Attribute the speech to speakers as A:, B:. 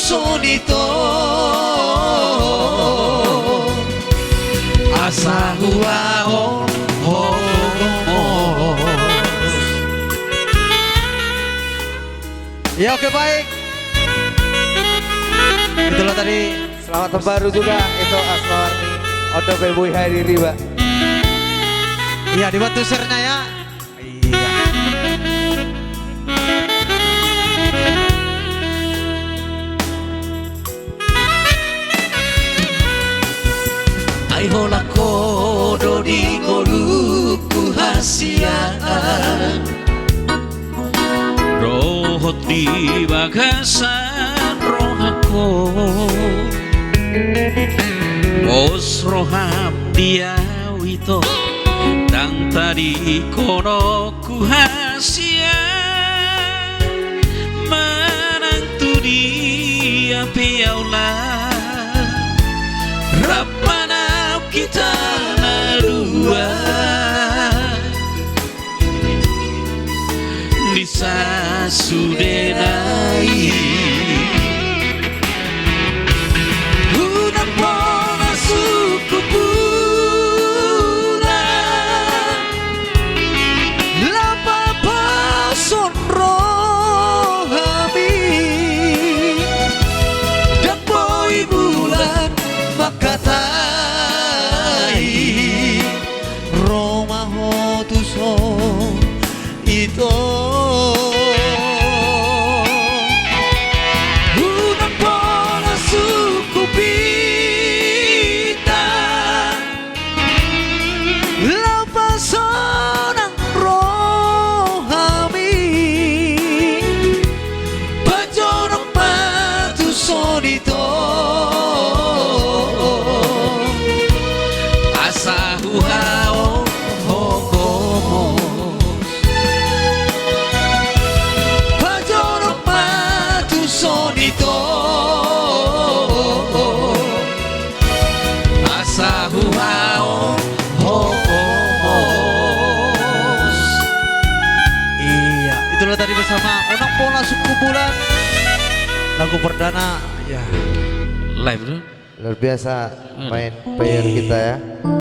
A: sonito asa huao
B: Ya oke baik. Itulah tadi selamat tahun baru juga itu Asmawarni Odo Beboy Hadiri Pak.
A: Iya dibantu share-nya ya. Iya. Ai hola kodo di goluku hasian rohot di bagasan rohako bos roham dia wito dan tadi kono ku hasia menantu dia piaula rapana kita dua bisa sudenai unan pola suku pura lapa pason rohami dan boy bulan makatai Roma hotuso itu unan pola suku pita lapa sonang rohami pajonok patu sonito asa huao hogomos pajonok patu sonito asa huao hogomos. Iya itulah tadi bersama Onang Pola Suku Bulan lagu perdana ya live dulu.
B: Luar biasa main player kita ya.